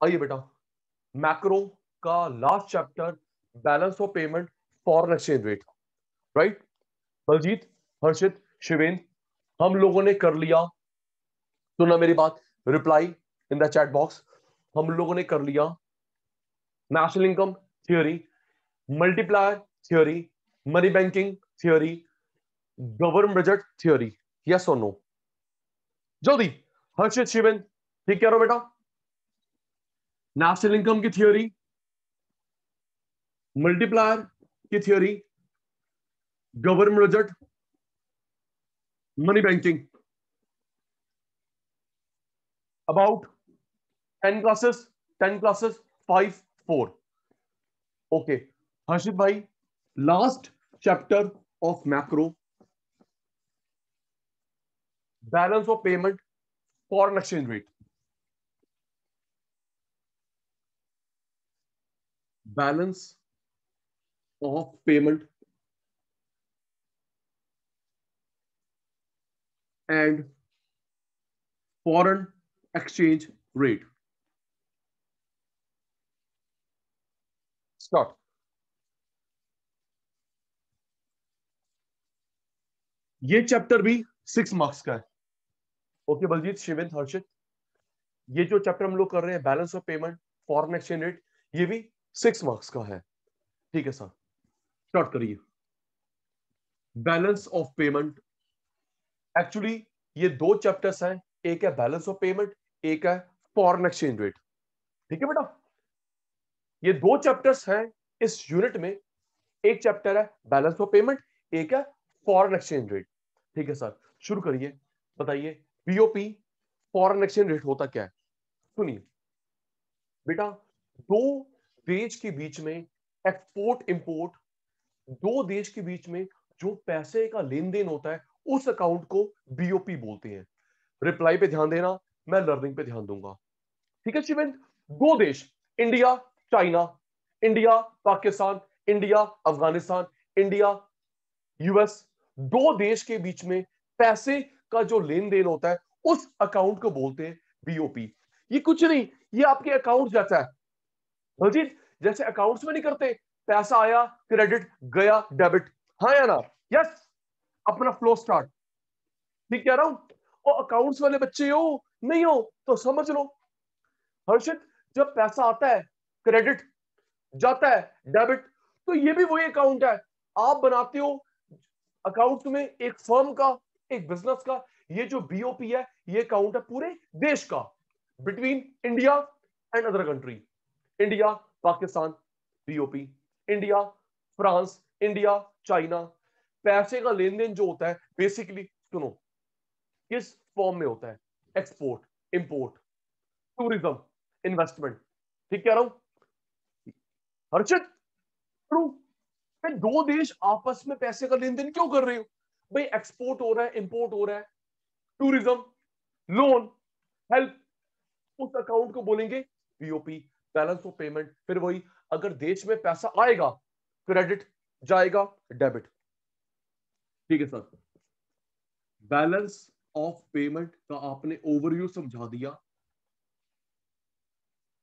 आइए बेटा, मैक्रो का last chapter, balance of payment, foreign exchange rate, right? Baljeet, Harshit, Shivendra, हम लोगों ने कर लिया, सुना मेरी बात, reply in the chat box. हम लोगों ने कर लिया national income theory, multiplier theory, money banking theory, government budget theory. Yes और नो? जल्दी, हर्षित, शिवेंद्र, ठीक कह रहे हो बेटा? नेशनल इनकम की थ्योरी, मल्टीप्लायर की theory, government budget, money banking, about 10 classes, 10 classes, 5 4। Okay हर्षित भाई, last chapter of macro, balance of payment, foreign exchange rate. Balance of payment and foreign exchange rate. Start. ये chapter भी 6 marks का है। Okay Baljeet, Shivendra, हर्षित, ये जो chapter हम लोग कर रहे हैं, balance of payment, foreign exchange rate, ये भी 6 मार्क्स का है। ठीक है सर, स्टार्ट करिए। बैलेंस ऑफ पेमेंट, एक्चुअली ये दो चैप्टर्स हैं, एक है बैलेंस ऑफ पेमेंट, एक है फॉरेन एक्सचेंज रेट। ठीक है बेटा, ये दो चैप्टर्स हैं इस यूनिट में। एक चैप्टर है बैलेंस ऑफ पेमेंट, एक है फॉरेन एक्सचेंज रेट। ठीक है सर, शुरू करिए, बताइए बीओपी, फॉरेन एक्सचेंज रेट होता क्या है? सुनिए बेटा, दो देश के बीच में एक्सपोर्ट इंपोर्ट, दो देश के बीच में जो पैसे का लेन देन होता है, उस अकाउंट को बीओपी बोलते हैं। रिप्लाई पे ध्यान देना, मैं लर्निंग पे ध्यान दूंगा। ठीक है शिवेंद्र, दो देश, India China, India Pakistan, India Afghanistan, India US, दो देश के बीच में पैसे का जो लेन देन होता है, उस अकाउंट को बोलते हैं बीओपी। ये कुछ नहीं, ये आपके अकाउंट जैसा है बलजीत, जैसे अकाउंट्स में नहीं करते, पैसा आया क्रेडिट, गया डेबिट, हाँ या ना? यस, अपना फ्लो स्टार्ट। ठीक कह रहा हूं? और अकाउंट्स वाले बच्चे हो नहीं हो तो समझ लो हर्षित, जब पैसा आता है क्रेडिट, जाता है डेबिट, तो ये भी वही अकाउंट है। आप बनाते हो अकाउंट में एक फर्म का, एक बिजनेस का। ये जो बीओपी है, ये अकाउंट है पूरे देश का, between India and other country. India Pakistan BOP, India France, India China. पैसे का लेन देन जो होता है, बेसिकली सुनो, किस फॉर्म में होता है? Export, import, tourism, investment. ठीक कह रहा हूं हर्षित? ट्रू। भाई दो देश आपस में पैसे का लेन देन क्यों कर रहे हो? भाई एक्सपोर्ट हो रहा है, इंपोर्ट हो रहा है, टूरिज्म, लोन, हेल्प, उस अकाउंट को बोलेंगे बीओपी, बैलेंस ऑफ पेमेंट। फिर वही, अगर देश में पैसा आएगा क्रेडिट, जाएगा डेबिट। ठीक है सर, बैलेंस ऑफ पेमेंट का आपने ओवरव्यू समझा दिया।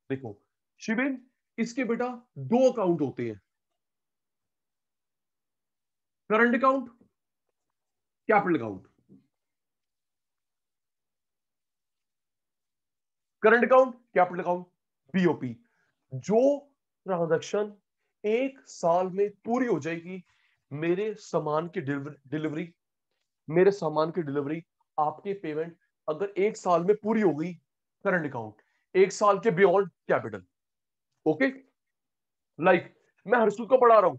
देखो शिवेन, इसके बेटा दो अकाउंट होते हैं, current account, capital account. Current account, capital account, BOP. जो ट्रांजैक्शन एक साल में पूरी हो जाएगी, मेरे सामान की डिलीवरी, मेरे सामान की डिलीवरी, आपकी पेमेंट अगर एक साल में पूरी हो गई, करंट अकाउंट। एक साल के बियॉन्ड, कैपिटल। ओके, लाइक मैं हर्षित को पढ़ा रहा हूं,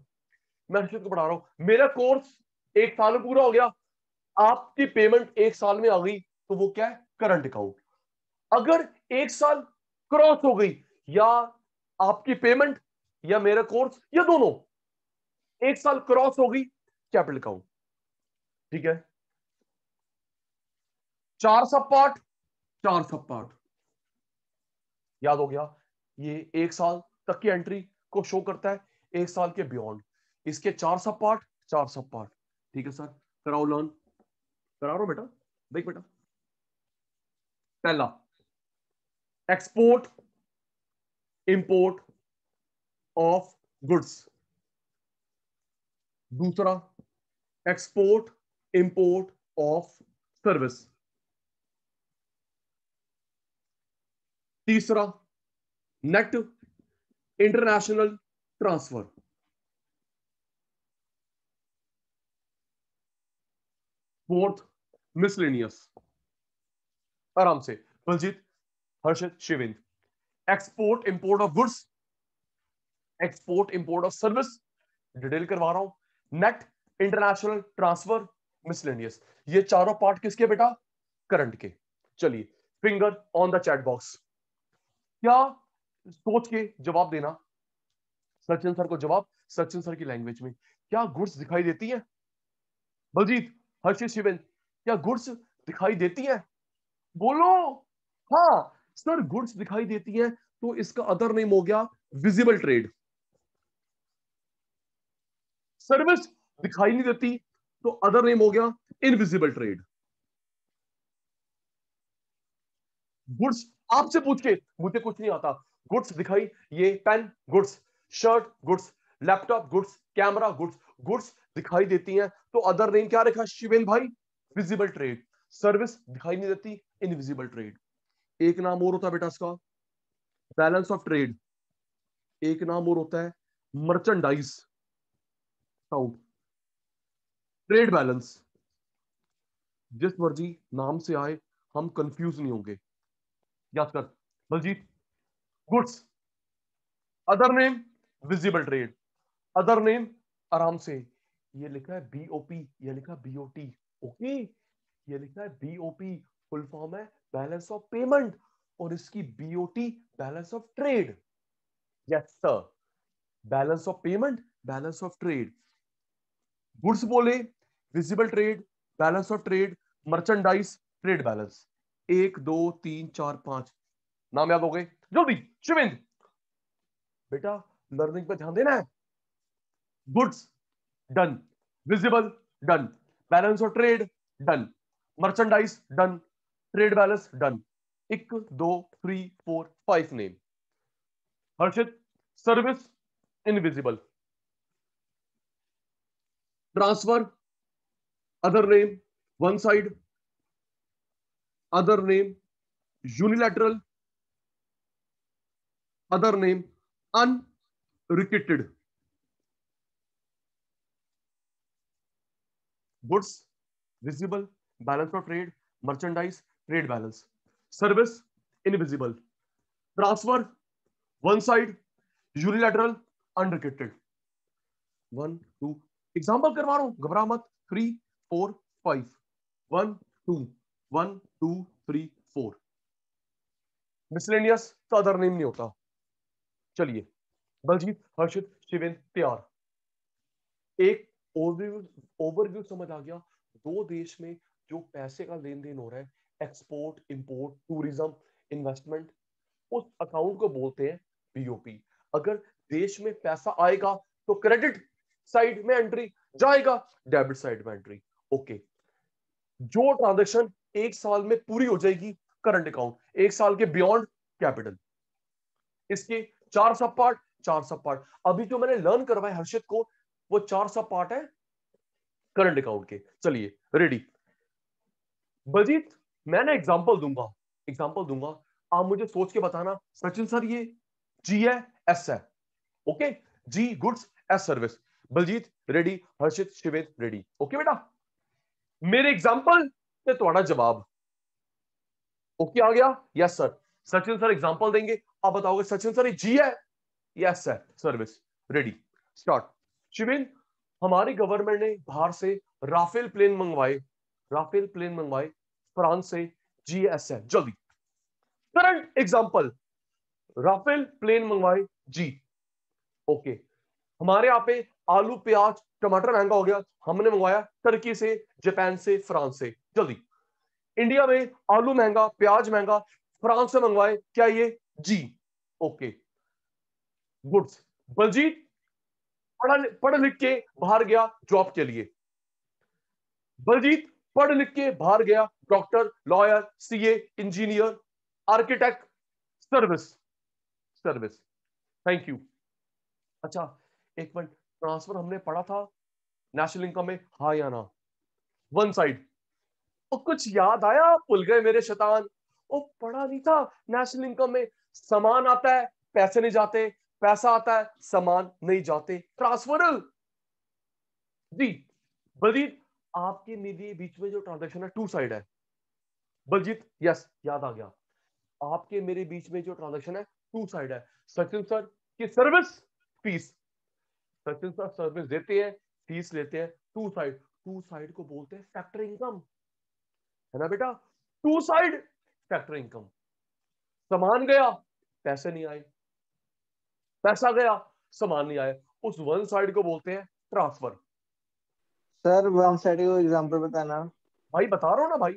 मैं हर्षित को पढ़ा रहा हूं, मेरा कोर्स एक साल में पूरा हो गया, आपकी पेमेंट एक साल में आ गई, तो वो क्या है? Current account. अगर एक साल क्रॉस हो गई, या आपकी पेमेंट या मेरा कोर्स या दोनों एक साल क्रॉस हो गई, कैपिटल अकाउंट। ठीक है, चार सब पार्ट, चार सब पार्ट, याद हो गया? ये एक साल तक की एंट्री को शो करता है, एक साल के बियॉन्ड। इसके चार सब पार्ट, चार सब पार्ट। ठीक है सर, कराओ लर्न, करा रहा हूं बेटा, देख बेटा। पहला, एक्सपोर्ट इंपोर्ट ऑफ गुड्स, दूसरा एक्सपोर्ट इंपोर्ट ऑफ सर्विस, तीसरा net international transfer, fourth miscellaneous. आराम से Baljeet, Harshit, Shivendra, export import of goods, export import of service, detail करवा रहा हूं, नेट इंटरनेशनल ट्रांसफर, मिसलेनियस। ये चारों पार्ट किसके बेटा? करंट के। चलिए, finger on the chat box, क्या सोच के जवाब देना सचिन सर को जवाब, सचिन सर की लैंग्वेज में। क्या गुड्स दिखाई देती है? बलजीत, हर्षित, शिवेंद्र, क्या गुड्स दिखाई देती है? बोलो। हाँ सर, गुड्स दिखाई देती है, तो इसका अदर नेम हो गया विजिबल ट्रेड। सर्विस दिखाई नहीं देती, तो अदर नेम हो गया इनविजिबल ट्रेड। गुड्स आपसे पूछ के, मुझे कुछ नहीं आता, गुड्स दिखाई, ये pen goods, shirt goods, laptop goods, camera goods, goods दिखाई देती हैं, तो अदर नेम क्या रखा शिवेन भाई? Visible trade. सर्विस दिखाई नहीं देती, इनविजिबल ट्रेड। एक नाम और होता है बेटा इसका, बैलेंस ऑफ ट्रेड। एक नाम और होता है मर्चेंडाइज काउंट, ट्रेड बैलेंस। जिस मर्जी नाम से आए, हम कंफ्यूज नहीं होंगे। याद कर Baljit, goods, other name visible trade, other name, आराम से, ये लिखा है बीओपी, ये लिखा है बीओटी। ओके, ये लिखा है बीओपी, फुल फॉर्म है बैलेंस ऑफ पेमेंट, और इसकी BOT balance of trade. Yes sir, balance of payment, balance of trade. Goods बोले, visible trade, balance of trade, merchandise, trade balance. 1 2 3 4 5 नाम याद हो गए? जल्दी शिवेंद्र बेटा, लर्निंग पे ध्यान देना है। Goods done, visible done, balance of trade done, merchandise done, trade balance done. 1 2 3 4 5 name. Harshit, service invisible, transfer other name one side, other name unilateral, other name unrequited. Goods visible, balance of trade, merchandise, trade balance, service invisible, transfer one side, unilateral, unrequited. 1 2 example करवा रहा हूं, घबरा मत। 3 4 5 1 2 1 2 3 4। Miscellaneous का other name नहीं होता। चलिए, बलजीत, हर्षित, शिवेंद्र, तैयार। एक ओवरव्यू समझ आ गया। दो देश में जो पैसे का लेन देन हो रहा है, एक्सपोर्ट इंपोर्ट टूरिज्म इन्वेस्टमेंट, उस अकाउंट को बोलते हैं बीओपी। अगर देश में पैसा आएगा तो क्रेडिट साइड में एंट्री, जाएगा डेबिट साइड में एंट्री। ओके, जो ट्रांजैक्शन एक साल में पूरी हो जाएगी करंट अकाउंट, एक साल के बियॉन्ड कैपिटल। इसके चार सब पार्ट, चार सब पार्ट। अभी जो मैंने लर्न करवाया हर्षित को, वो चार सब पार्ट है करंट अकाउंट के। चलिए रेडी बलजीत, मैंने एग्जांपल दूंगा, एग्जांपल दूंगा, आप मुझे सोच के बताना सचिन सर ये जी है एस है। Okay, G goods, S service. Baljeet ready, Harshit, Shivendra ready. Okay बेटा, मेरे एग्जांपल से तुम्हारा जवाब। ओके आ गया? Yes sir. Sachin sir example देंगे, आप बताओगे सचिन सर ये जी है, यस है सर्विस। Ready start. शिवेंद्र, हमारी गवर्नमेंट ने बाहर से राफेल प्लेन मंगवाए, राफेल प्लेन मंगवाए फ्रांस से, जीएस है। जल्दी करंट एग्जांपल, राफेल प्लेन मंगवाए जी। ओके, हमारे यहाँ पे आलू प्याज टमाटर महंगा हो गया, हमने मंगवाया टर्की से, जापान से, फ्रांस से। जल्दी, इंडिया में आलू महंगा प्याज महंगा, फ्रांस से मंगवाए, क्या ये जी? Okay goods. बलजीत पढ़ लिख के बाहर गया जॉब के लिए, बलजीत पढ़ लिख के बाहर गया, doctor, lawyer, CA, engineer, architect, service, service. Thank you. अच्छा एक मिनट, ट्रांसफर हमने पढ़ा था नेशनल इनकम में, हाँ या ना? One side. और कुछ याद आया, भूल गए मेरे शैतान। वो पढ़ा नहीं था नेशनल इनकम में, सामान आता है पैसे नहीं जाते, पैसा आता है सामान नहीं जाते, ट्रांसफर। जी बलजीत, आपके मेरे बीच में जो ट्रांजैक्शन है टू साइड है। बलजीत यस, याद आ गया, आपके मेरे बीच में जो ट्रांजैक्शन है टू साइड है। सचिन सर की service fees, Sachin sir service देते हैं, फीस लेते हैं, टू साइड। टू साइड को बोलते हैं फैक्टर इनकम, है ना बेटा? Two side factor income. सामान गया पैसे नहीं आए, पैसा गया सामान नहीं आए, उस वन साइड को बोलते हैं ट्रांसफर। सर वन साइड को एग्जांपल बताना। भाई बता रहा हूं ना भाई,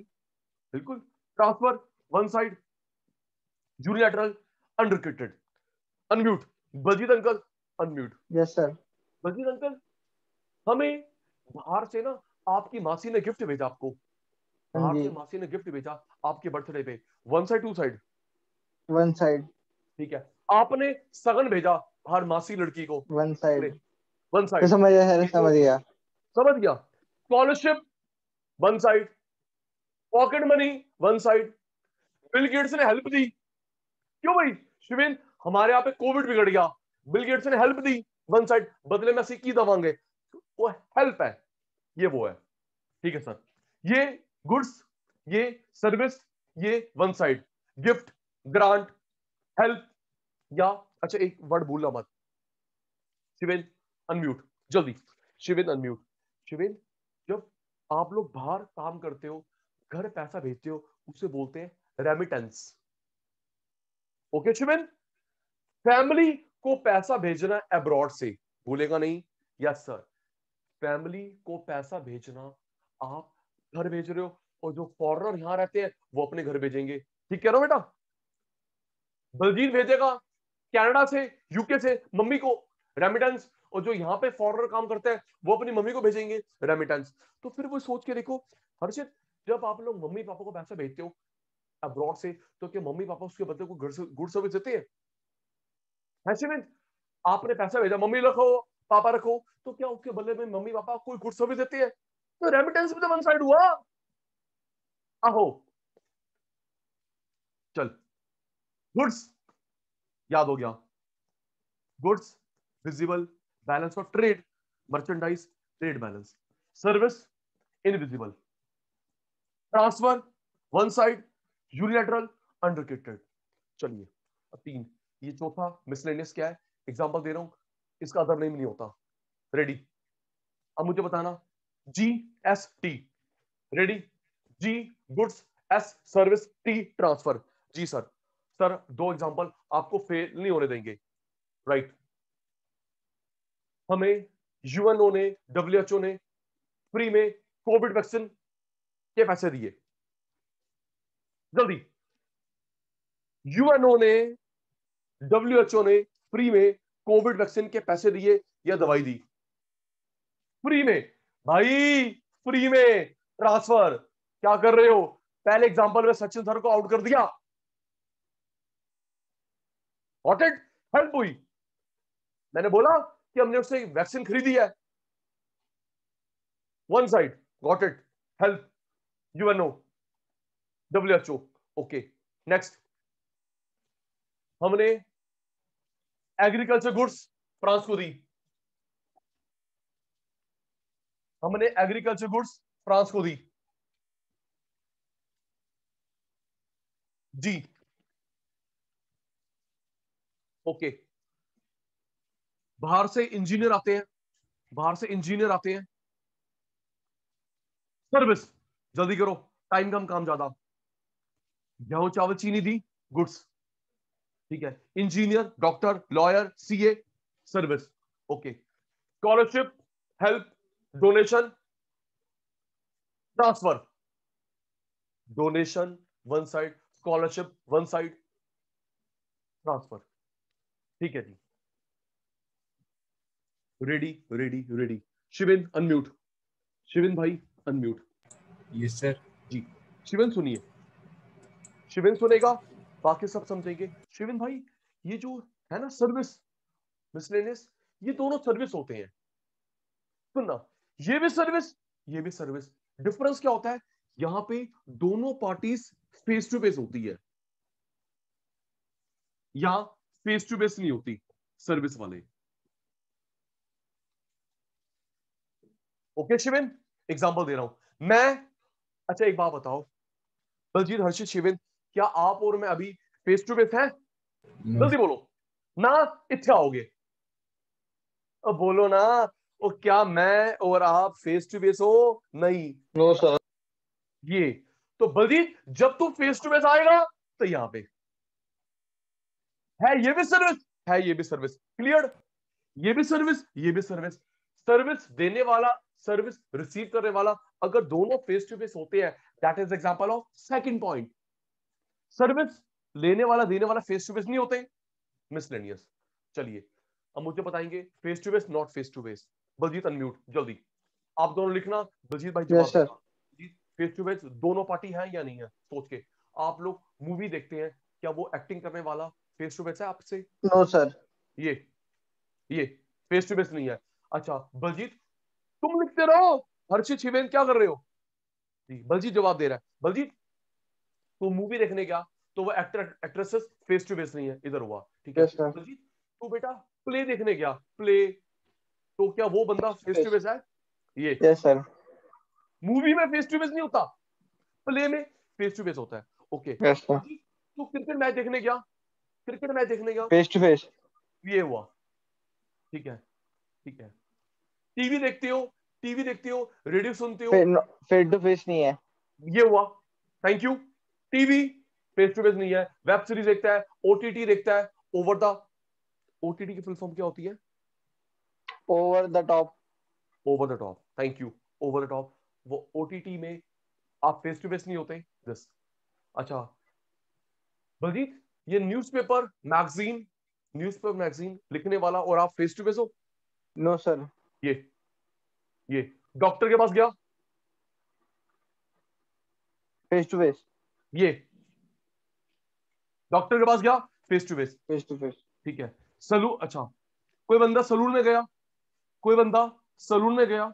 बिल्कुल। Transfer, one side, unilateral, unrequited. Unmute, Baljit uncle unmute. Yes sir. Baljit uncle, हमें बाहर से ना आपकी मासी ने गिफ्ट भेजा आपको, हाँ बाहर जी। से मासी ने गिफ्ट भेजा आपके बर्थडे पे, one side two side? One side. ठीक है। आपने सगन भेजा बाहर मासी लड़की को, वन साइड। वन तो साइड। समझ गया सर, ये तो समझ गया। समझ गया। Scholarship one side, pocket money one side, Bill Gates ने हेल्प दी। क्यों भाई शिवेन, हमारे यहाँ पे कोविड बिगड़ गया, बिल गेट्स ने हेल्प दी, वन साइड, बदले में ਅਸੀਂ ਕੀ दवांगे, वो हेल्प है, ये वो है। ठीक है सर, ये गुड्स, ये सर्विस, ये one side, gift, grant, help, या अच्छा एक वर्ड भूलना मत, शिवेन अनम्यूट जल्दी, शिवेन अनम्यूट। शिवेन, जब आप लोग बाहर काम करते हो, घर पैसा भेजते हो, उसे बोलते हैं रेमिटेंस। ओके शिवेन, फैमिली को पैसा भेजना अब्रॉड से, भूलेगा नहीं? यस सर, फैमिली को पैसा भेजना, आप घर भेज रहे हो, और जो फॉरेनर यहां रहते हैं वो अपने घर भेजेंगे। ठीक कह रहा हूं बेटा? बलजीत भेजेगा कनाडा से, यूके से मम्मी को रेमिटेंस, और जो यहाँ पे फॉरेनर काम करते हैं वो अपनी मम्मी को भेजेंगे रेमिटेंस। तो फिर वो सोच के देखो हर्षित, जब आप लोग मम्मी पापा को पैसा भेजते हो अब्रॉड से, तो क्या मम्मी पापा उसके बदले को गुड सर्विस देते हैं? ऐसे में आपने पैसा भेजा, मम्मी रखो पापा रखो, तो क्या उसके बदले में मम्मी पापा कोई गुड सर्विस देते हैं? तो रेमिटेंस भी तो वन साइड हुआ। आहो, चल, गुड्स याद हो गया, goods visible, balance of trade, merchandise trade balance, service invisible, transfer one side, unilateral unrestricted. चलिए अब तीन, ये चौथा मिसलेनियस क्या है, एग्जांपल दे रहा हूं, इसका अदर नेम नहीं होता। रेडी? अब मुझे बताना, G S T, ready? G goods, S service, T transfer. जी सर। सर दो एग्जांपल आपको फेल नहीं होने देंगे, राइट? हमें यूएनओ ने, डब्ल्यूएचओ ने फ्री में कोविड वैक्सीन के पैसे दिए, जल्दी। यूएनओ ने, डब्ल्यूएचओ ने फ्री में कोविड वैक्सीन के पैसे दिए या दवाई दी? फ्री में भाई, फ्री में ट्रांसफर। क्या कर रहे हो? पहले एग्जांपल में सचिन सर को आउट कर दिया, गॉट इट? हेल्प हुई, मैंने बोला कि हमने उससे वैक्सीन खरीदी है, one side, got it? Help, UNO, WHO, okay. Next, हमने एग्रीकल्चर गुड्स फ्रांस को दी, हमने एग्रीकल्चर गुड्स फ्रांस को दी, जी ओके। बाहर से इंजीनियर आते हैं, बाहर से इंजीनियर आते हैं, सर्विस, जल्दी करो, टाइम कम काम ज्यादा, गेहूं चावल चीनी दी, गुड्स, ठीक है। Engineer, doctor, lawyer, CA, service, okay. Scholarship, help, donation, transfer, donation one side, scholarship one side, transfer, ठीक है जी। Ready ready ready, Shivin unmute, Shivin भाई अनम्यूट। Yes sir. जी शिविन सुनिए, शिविन सुनेगा, बाकी सब समझेंगे। शिविन भाई, ये जो है ना सर्विस, मिसलेनियस, ये दोनों सर्विस होते हैं। सुनना, ये भी सर्विस, ये भी सर्विस। डिफरेंस क्या होता है? यहां पे दोनों पार्टीज फेस टू फेस होती है, यहां फेस टू फेस नहीं होती सर्विस वाले। ओके शिविन, एग्जांपल दे रहा हूं मैं। अच्छा एक बात बताओ बलजीत, हर्षित, शिविन, क्या आप और मैं अभी फेस टू फेस हैं? जल्दी बोलो ना, इतने आओगे। अब बोलो ना, वो क्या मैं और आप फेस टू फेस हो? नहीं। No sir. ये तो बलजीत, जब तू फेस टू फेस आएगा तो यहां पे है, ये भी सर्विस है, ये भी सर्विस। क्लियर? ये भी सर्विस, ये भी सर्विस। सर्विस देने वाला, सर्विस रिसीव करने वाला, अगर दोनों फेस टू फेस होते हैं, that is example of second point. Service लेने वाला देने वाला फेस टू फेस नहीं होते, मिसलेनियस। चलिए अब मुझे बताएंगे face to face not face to face. Baljit unmute जल्दी, आप दोनों लिखना, बलजीत भाई यस जवाब सर। देना। फेस टू फेस दोनों पार्टी है या नहीं है, सोच के। आप लोग मूवी देखते हैं, क्या वो एक्टिंग करने वाला फेस टू फेस है आपसे? No sir. ये ये फेस टू फेस नहीं है। अच्छा बलजीत, तुम लिखते रहो, हर्षित शिवेन क्या कर रहे हो? जी बलजीत जवाब दे रहा है। बलजीत तू मूवी देखने गया, तो वो actor actresses face to face नहीं है, इधर हुआ, ठीक है। Yes sir. बलजीत तू बेटा प्ले देखने गया, प्ले, तो क्या वो बंदा फेस टू फेस है? ये यस सर। मूवी में फेस टू फेस नहीं होता, प्ले में फेस टू फेस होता है। Okay yes sir. बलजीत, तू क्रिकेट मैच देखने गया, क्रिकेट मैच देखने गया, फेस टू फेस। ये हुआ, ठीक है, ठीक है। टीवी देखते हो, टीवी देखते हो, रेडियो सुनते हो, फेस टू फेस नहीं है। ये हुआ, thank you. TV face to face नहीं है। वेब सीरीज देखता है, ओटीटी देखता है, ओवर द, ओटीटी की फुल फॉर्म क्या होती है? Over the top. Over the top, thank you. Over the top, वो ओटीटी में आप फेस टू फेस नहीं होते दिस। अच्छा बलजीत, ये न्यूज़पेपर मैगजीन, न्यूज़पेपर मैगजीन लिखने वाला और आप फेस टू फेस हो? No sir. ये ये डॉक्टर के पास गया, फेस टू फेस। ये डॉक्टर के पास गया, face to face, face to face. ठीक है। सलून, अच्छा कोई बंदा सलून में गया, कोई बंदा सलून में गया,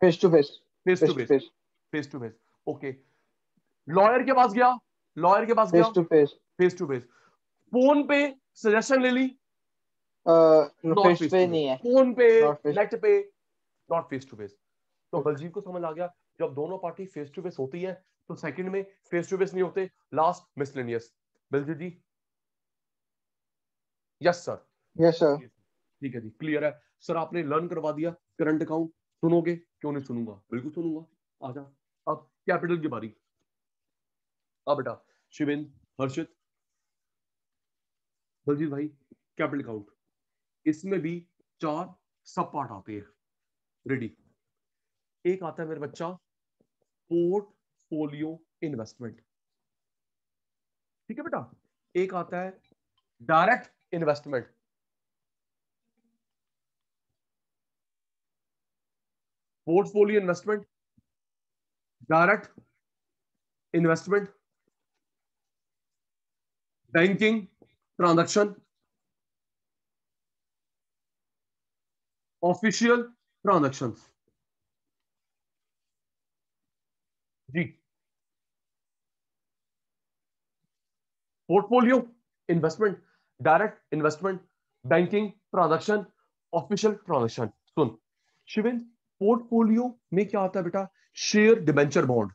face to face. Face to face to face, face. Face to face. Okay, lawyer के पास गया, लॉयर के पास गया, face to face. Face to face. Phone पे सजेशन ले ली, नॉट फेस फेस पे टू फेस। नहीं है। फोन पे, नॉट फेस। नेट पे, नॉट फेस टू फेस। तो ओके। बलजीत को समझ आ गया, जब दोनों पार्टी फेस टू फेस होती है तो सेकंड में फेस टू फेस नहीं होते। Last miscellaneous. बलजीत जी, यस सर, यस सर। ठीक है जी, क्लियर है सर। आपने लर्न करवा दिया करंट अकाउंट, सुनोगे? क्यों नहीं सुनूंगा, बिल्कुल सुनूंगा। आजा, अब कैपिटल की बारी। अब बेटा शिविन, हर्षित, बलजीत भाई, कैपिटल अकाउंट, इसमें भी 4 सब पार्ट आते हैं। रेडी? एक आता है मेरे बच्चा पोर्टफोलियो इन्वेस्टमेंट, ठीक है बेटा। एक आता है direct investment, portfolio investment, direct investment, banking transaction, official transactions. जी, portfolio investment, direct investment, banking transaction, official transaction. सुन शिविन, पोर्टफोलियो में क्या आता है बेटा? Share debenture bond,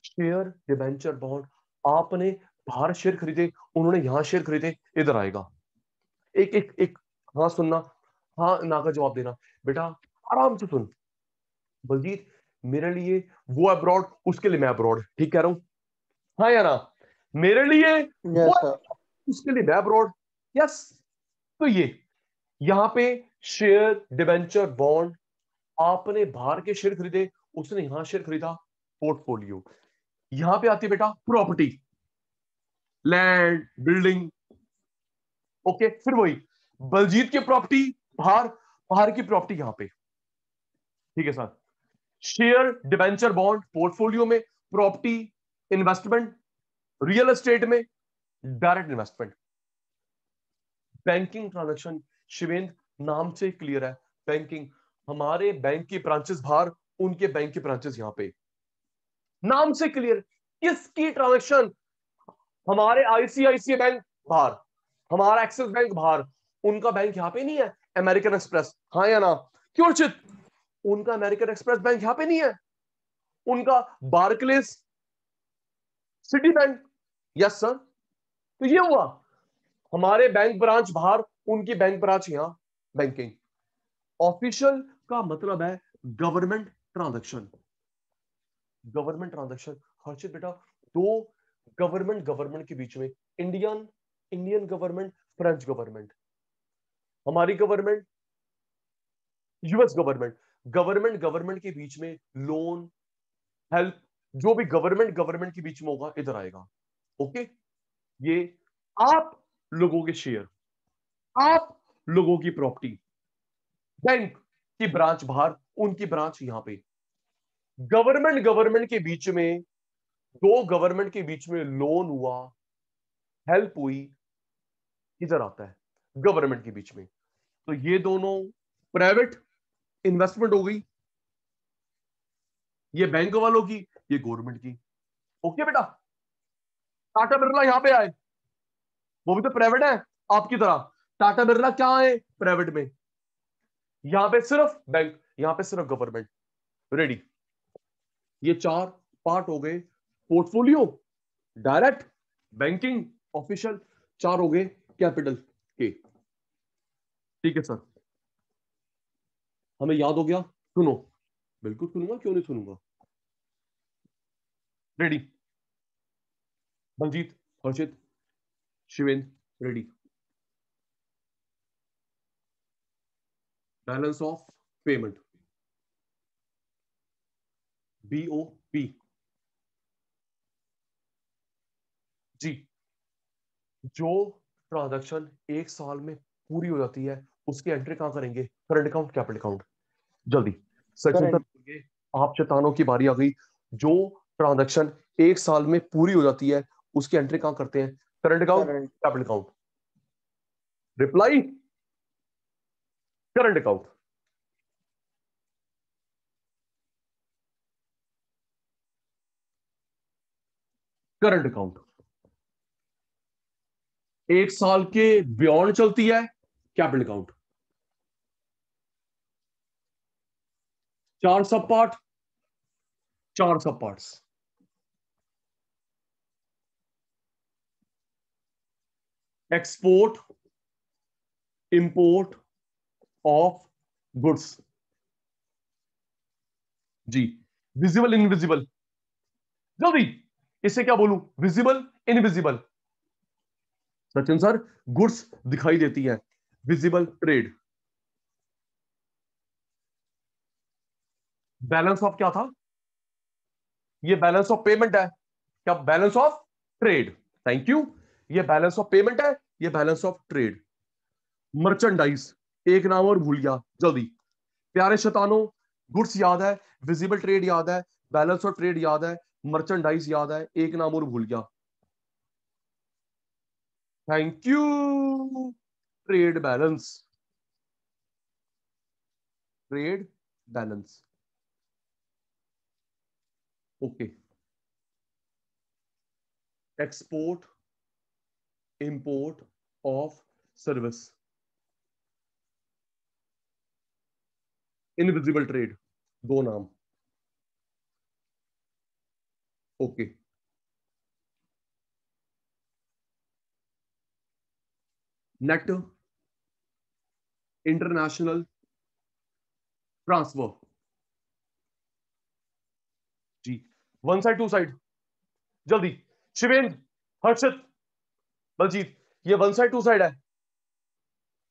share debenture bond. आपने बाहर शेयर खरीदे, उन्होंने यहां शेयर खरीदे, इधर आएगा। एक एक एक, हाँ सुनना, हाँ ना का जवाब देना बेटा, आराम से सुन। बलजीत, मेरे लिए वो अब्रॉड, उसके लिए मैं अब्रॉड, ठीक कह रहा हूं? हाँ या ना? मेरे लिए वो, यस सर। उसके लिए मैं अब्रॉड, यस। तो ये यहां पे शेयर डिबेंचर बॉन्ड, आपने बाहर के शेयर खरीदे, उसने यहां शेयर खरीदा, पोर्टफोलियो। यहां पे आती है बेटा प्रॉपर्टी, लैंड, बिल्डिंग। ओके, फिर वही बलजीत की प्रॉपर्टी बाहर, बाहर की प्रॉपर्टी यहां पे, ठीक है sir. Share debenture bond portfolio में, प्रॉपर्टी इन्वेस्टमेंट रियल एस्टेट में, direct investment, banking transaction, Shivendra, नाम से क्लियर है, बैंकिंग। हमारे बैंक की ब्रांचेस बाहर, उनके बैंक की ब्रांचेस यहां पे, नाम से क्लियर। किसकी ट्रांजेक्शन? हमारे आईसीआईसीआई बैंक बाहर, हमारा एक्सिस बैंक बाहर, उनका बैंक यहां पे नहीं है, अमेरिकन एक्सप्रेस, हाँ या ना? क्यों अर्चित? उनका अमेरिकन एक्सप्रेस बैंक यहां पे नहीं है, उनका Barclays, city bank, yes sir. तो ये हुआ, हमारे बैंक ब्रांच बाहर, उनकी बैंक ब्रांच यहां, बैंकिंग। ऑफिशियल का मतलब है government transaction, government transaction. Harshit बेटा, दो गवर्नमेंट गवर्नमेंट के बीच में, Indian Indian government, French government, हमारी government, US government, government government के बीच में लोन, हेल्प, जो भी गवर्नमेंट गवर्नमेंट के बीच में होगा इधर आएगा। ओके, ये आप लोगों के शेयर, आप लोगों की प्रॉपर्टी, बैंक की ब्रांच बाहर, उनकी ब्रांच यहां पे। गवर्नमेंट गवर्नमेंट के बीच में, दो गवर्नमेंट के बीच में लोन हुआ, हेल्प हुई, इधर आता है गवर्नमेंट के बीच में। तो ये दोनों प्राइवेट इन्वेस्टमेंट हो गई, ये बैंक वालों की, ये गवर्नमेंट की। ओके बेटा, टाटा बिरला यहां पे आए, वो भी तो प्राइवेट है आपकी तरह। टाटा बिरला क्या है? प्राइवेट में। यहां पे सिर्फ बैंक, यहां पे सिर्फ गवर्नमेंट। रेडी? ये चार पार्ट हो गए, पोर्टफोलियो, डायरेक्ट, बैंकिंग, ऑफिशियल, चार हो गए कैपिटल के। ठीक है सर, हमें याद हो गया। सुनो, बिल्कुल सुनूंगा, क्यों नहीं सुनूंगा। Ready? Baljit, Harshit, Shivendra, ready? Balance of payment, BOP। जी, जो ट्रांजैक्शन एक साल में पूरी हो जाती है, उसकी एंट्री कहां करेंगे? Current account, capital account. जल्दी सचिन सर करंट। बोलिए, आप चेतानों की बारी आ गई। जो ट्रांजैक्शन एक साल में पूरी हो जाती है, उसकी एंट्री कहां करते हैं? Current account, current. Capital account. Reply, current account. Current account एक साल के बियॉन्ड चलती है, कैपिटल अकाउंट। चार सब पार्ट, चार sub parts. Export import of goods, जी। विजिबल इनविजिबल, जल्दी, इसे क्या बोलूं? Visible invisible. Sachin sir, goods दिखाई देती है, विजिबल ट्रेड। बैलेंस ऑफ क्या था? ये बैलेंस ऑफ पेमेंट है, क्या? Balance of trade. Thank you. ये बैलेंस ऑफ पेमेंट है, ये बैलेंस ऑफ ट्रेड। मर्चेंडाइज, एक नाम और भूल गया, जल्दी। प्यारे शैतानों, गुड्स याद है, विजिबल ट्रेड याद है, बैलेंस ऑफ ट्रेड याद है, मर्चेंडाइज याद है, एक नाम और भूल गया। Thank you. Trade balance, trade balance. Okay, export import of service, invisible trade, दो नाम। ओके, नेट इंटरनेशनल ट्रांसफर, जी। वन साइड टू साइड, जल्दी। शिवेंद्र, हर्षित, बलजीत, ये वन साइड टू साइड है?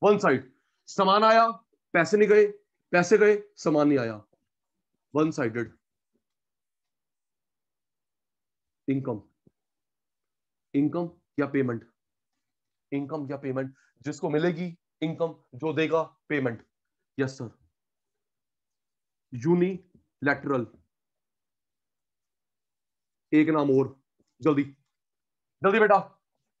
One side. सामान आया, पैसे नहीं गए, पैसे गए, सामान नहीं आया, वन साइडेड। इनकम, इनकम या पेमेंट, इनकम या पेमेंट, जिसको मिलेगी इनकम, जो देगा पेमेंट। Yes sir. यूनिलैटरल, एक नाम और, जल्दी जल्दी बेटा।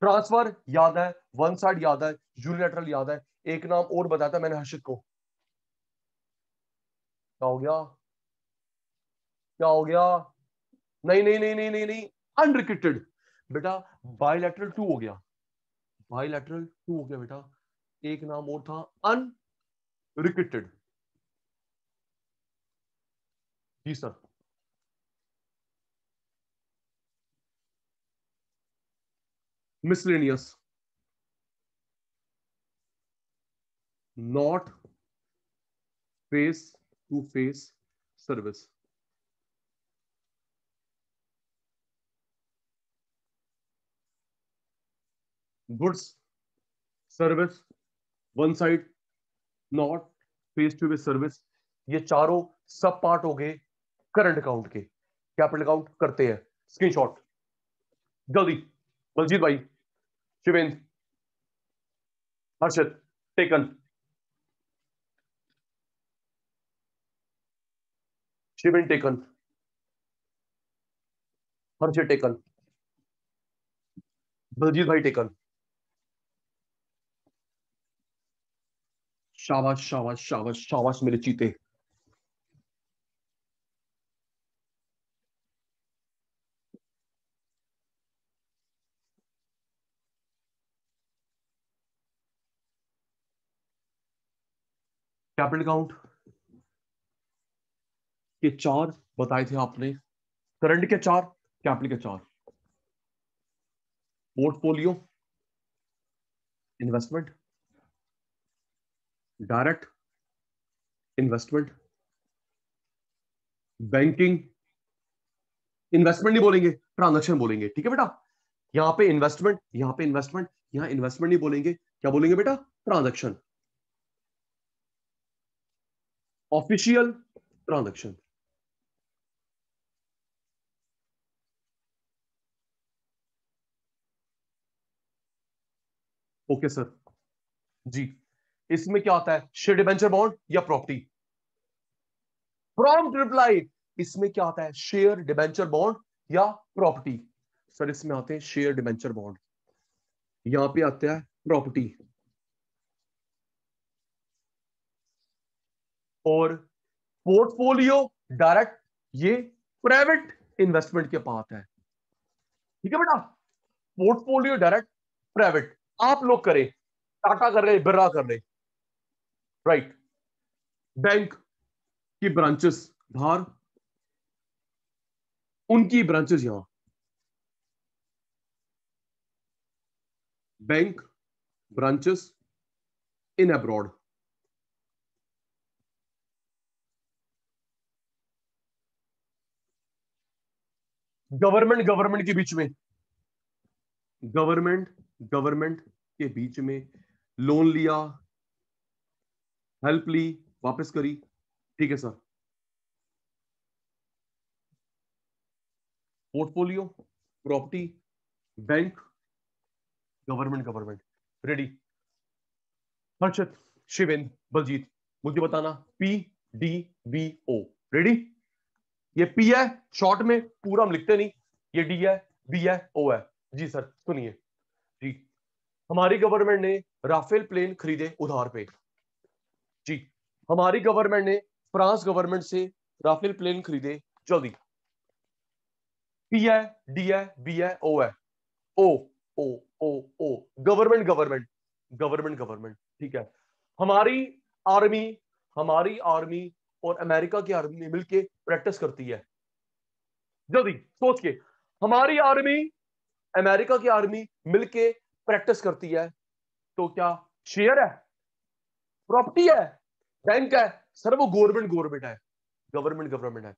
ट्रांसफर याद है, वन साइड याद है, यूनिलैटरल याद है, एक नाम और बताता मैंने हर्षित को। क्या हो गया? क्या हो गया? नहीं नहीं नहीं नहीं नहीं नहीं, अनरिक्वेटेड बेटा। बायलैटरल 2 हो गया, बायलैटरल 2 हो गया बेटा। एक नाम और था अनरिक्वेटेड। जी sir. Miscellaneous, not face to face service. Goods service one side, not face to face service. ये चारों सब पार्ट हो गए करंट अकाउंट के। कैपिटल अकाउंट करते हैं, स्क्रीनशॉट जल्दी। बलजीत भाई, Shivendra, Harshit, taken. Shivendra taken, Harshit taken, Baljit भाई टेकन। शाबाश शाबाश शाबाश शाबाश मेरे चीते। कैपिटल अकाउंट के 4 बताए थे आपने, करंट के 4, कैपिटल के 4। Portfolio, investment, direct investment, banking. Investment नहीं बोलेंगे, ट्रांजैक्शन बोलेंगे, ठीक है बेटा। यहां पे इन्वेस्टमेंट, यहां पे इन्वेस्टमेंट, यहां इन्वेस्टमेंट नहीं बोलेंगे, क्या बोलेंगे बेटा? Transaction, official transaction. Okay sir जी। इसमें क्या आता है, शेयर डिबेंचर बॉन्ड या प्रॉपर्टी? Prompt reply. इसमें क्या आता है, शेयर डिबेंचर बॉन्ड या प्रॉपर्टी? सर इसमें आते हैं शेयर डिबेंचर बॉन्ड, यहां पे आता है प्रॉपर्टी। और पोर्टफोलियो डायरेक्ट, ये प्राइवेट इन्वेस्टमेंट के पास है, ठीक है बेटा। पोर्टफोलियो डायरेक्ट प्राइवेट, आप लोग करें, टाटा कर रहे, बिरला कर रहे, राइट। बैंक की ब्रांचेस बाहर, उनकी ब्रांचेस यहां। Bank branches in abroad. Government government के बीच में, गवर्नमेंट गवर्नमेंट के बीच में लोन लिया, हेल्प ली, वापस करी, ठीक है sir. Portfolio, property, bank, government government. Ready? Harshit, Shivendra, Baljeet, मुझे बताना P D B O. Ready? ये पी है शॉर्ट में, पूरा हम लिखते नहीं। ये डी है, बी है, ओ है। जी सर सुनिए जी। हमारी गवर्नमेंट ने राफेल प्लेन खरीदे उधार पे। जी। हमारी गवर्नमेंट ने फ्रांस गवर्नमेंट से राफेल प्लेन खरीदे, जल्दी। पी है, डी है, बी है, ओ है। ओ ओ ओ ओ, गवर्नमेंट गवर्नमेंट गवर्नमेंट गवर्नमेंट, ठीक है। हमारी आर्मी, हमारी आर्मी और अमेरिका की आर्मी मिलके प्रैक्टिस करती है, जल्दी सोच के। हमारी आर्मी, अमेरिका की आर्मी मिलके प्रैक्टिस करती है, तो क्या शेयर है, प्रॉपर्टी है, बैंक है? सर वो गवर्नमेंट गवर्नमेंट है, गवर्नमेंट गवर्नमेंट है।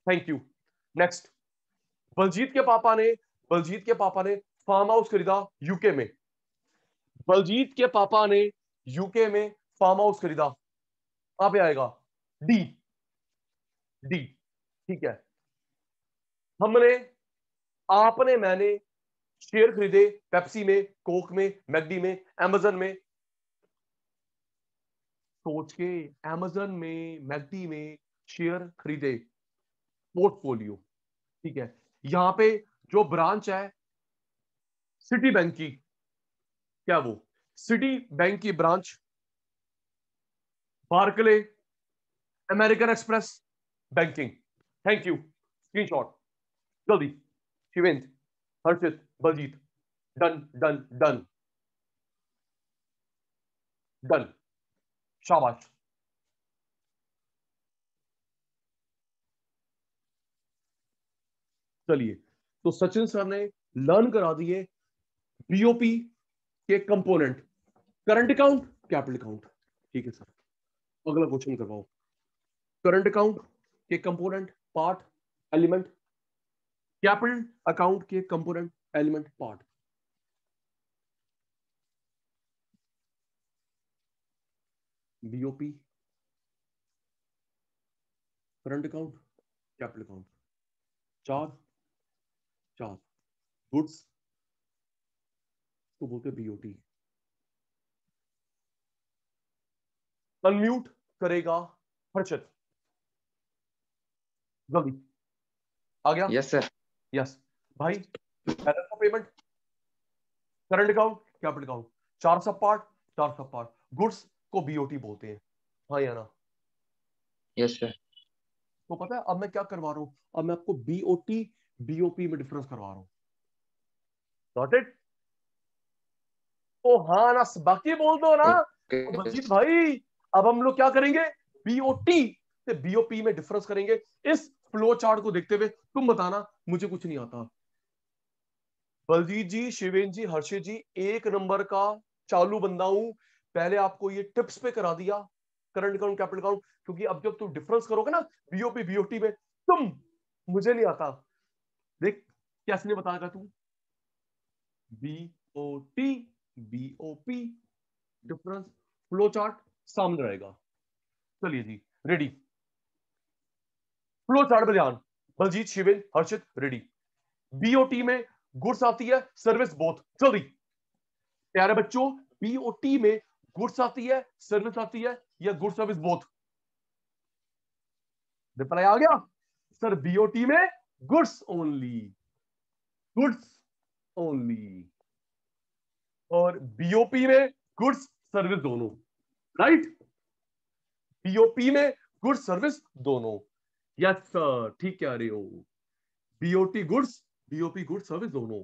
Thank you. नेक्स्ट। बलजीत के पापा ने, बलजीत के पापा ने फार्म हाउस खरीदा यूके में। बलजीत के पापा ने यूके में फार्म हाउस खरीदा, कहां पे आएगा? डी, डी, ठीक है। हमने, आपने, मैंने शेयर खरीदे पेप्सी में, कोक में, मैगडी में, अमेजन में। सोच के, अमेजन में, मैगडी में शेयर खरीदे, पोर्टफोलियो, ठीक है। यहां पे जो ब्रांच है सिटी बैंक की, क्या वो सिटी बैंक की branch Barclay, American Express, banking. Thank you. Screenshot जल्दी। Shivendra, Harshit, Baljeet. Done done done done, शाबाश। चलिए, तो सचिन सर ने लर्न करा दिए बीओपी के component, current account, capital account. ठीक है सर, अगला क्वेश्चन करवाओ। करंट अकाउंट के component, part, element, capital account के component, element, part. BOP, current account, capital account, चार चार। गुड्स तो बोलते बीओटी। अनम्यूट करेगा हर्षित, जल्दी। आ गया? Yes sir. यस भाई। Balance of payment, current account, capital account, चार सब पार्ट, चार सब पार्ट। गुड्स को बीओटी बोलते हैं, हाँ या ना? Yes sir. तो पता है अब मैं क्या करवा रहा हूं? अब मैं आपको बीओटी बीओपी में डिफरेंस करवा रहा हूं। Got it? ओ हाँ ना, बाकी बोल दो ना बलजीत भाई। अब हम लोग क्या करेंगे? बीओटी से बीओपी में डिफरेंस करेंगे इस फ्लो चार्ट को देखते हुए। तुम बताना, मुझे कुछ नहीं आता। बलजीत जी, शिवेंद्र जी, हर्षित जी, एक नंबर का चालू बंदा हूं। पहले आपको ये टिप्स पे करा दिया करंट अकाउंट, कैपिटल अकाउंट, क्योंकि अब जब तुम डिफरेंस करोगे ना बीओपी बीओटी में, तुम, मुझे नहीं आता। देख कैसे नहीं बताएगा तू? BOT BOP difference flow chart सामने रहेगा। चलिए जी, रेडी? फ्लो चार्ट पे ध्यान। बलजीत, शिवेंद्र, हर्षित, रेडी? बीओटी में गुड्स आती है, सर्विस बोथ। जल्दी प्यारे बच्चों, बीओटी में गुड्स आती है, सर्विस आती है, या गुड सर्विस बोथ? रिप्लाई आ गया सर। बीओटी में गुड्स ओनली, गुड्स ओनली। और बीओपी में गुड्स सर्विस दोनों। राइट? बीओपी में गुड्स सर्विस दोनों। यस सर, ठीक कह रहे हो। BOT goods, BOP goods service दोनों।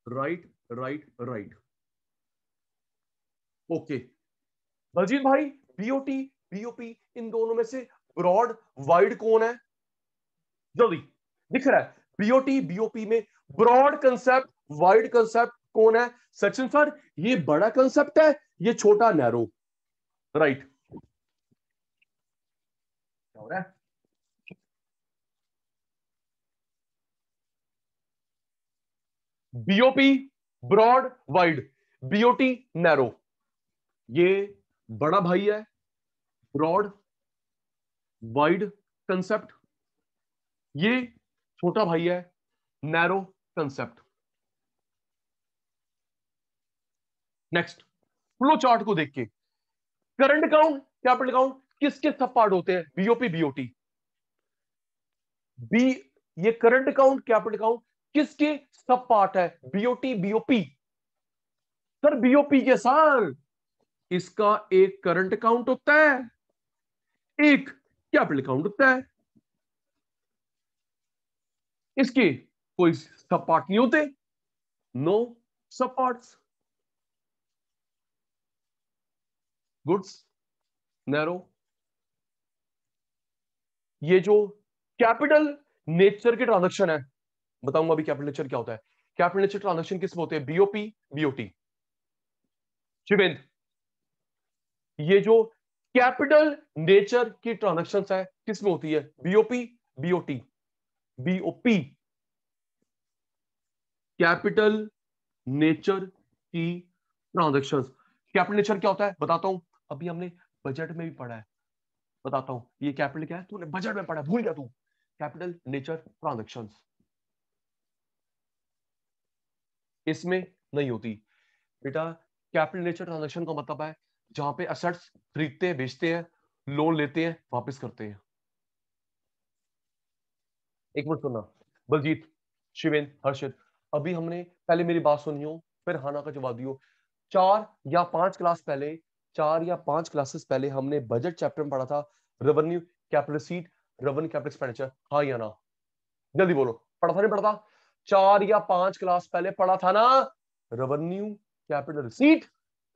Right right right. Okay Baljeet भाई, बीओटी बीओपी इन दोनों में से ब्रॉड वाइड कौन है? जल्दी, दिख रहा है? बीओटी बीओपी में ब्रॉड कंसेप्ट, वाइड कंसेप्ट कौन है? सचिन सर, ये बड़ा कंसेप्ट है, ये छोटा नैरो। राइट। क्या हो रहा है? BOP broad wide, BOT narrow. ये बड़ा भाई है, ब्रॉड वाइड कंसेप्ट। ये छोटा भाई है, narrow concept. Next, flow chart को देख के करंट अकाउंट, कैपिटल अकाउंट किसके सब पार्ट होते हैं? BOP BOT. बी, ये करंट अकाउंट, कैपिटल अकाउंट किसके सब पार्ट है? BOT BOP. सर बीओपी के सर, इसका एक करंट अकाउंट होता है, एक कैपिटल अकाउंट होता है। इसके कोई सब पार्ट नहीं होते, नो सब पार्ट्स। Goods narrow. ये जो कैपिटल नेचर के ट्रांजैक्शन है, बताऊंगा अभी कैपिटल नेचर क्या होता है। कैपिटल नेचर ट्रांजैक्शन किसमें होते हैं? BOP BOT. शिवेंद्र, ये जो कैपिटल नेचर की ट्रांजैक्शन है किसमें होती है? BOP BOT. BOP capital nature की ट्रांजैक्शन। कैपिटल नेचर क्या होता है बताता हूं, अभी हमने बजट में भी पढ़ा है। बताता हूं ये कैपिटल क्या है, तूने बजट में पढ़ा, भूल गया तू? कैपिटल नेचर ट्रांजैक्शन इसमें नहीं होती बेटा। कैपिटल नेचर ट्रांजैक्शन का मतलब है जहां पे असेट्स खरीदते हैं, बेचते हैं, लोन लेते हैं, वापस करते हैं। एक मिनट सुनना बलजीत, शिवेंद्र, हर्षित, अभी हमने पहले मेरी बात सुनी हो, फिर हाना का जवाब दियो। 4 या 5 क्लास पहले 4 या 5 क्लासेस पहले हमने बजट चैप्टर में पढ़ा था revenue, capital receipt, revenue, capital expenditure? हाँ या ना? जल्दी बोलो, पढ़ा था नहीं पढ़ा था? 4 या 5 क्लास पहले पढ़ा था ना revenue, capital receipt,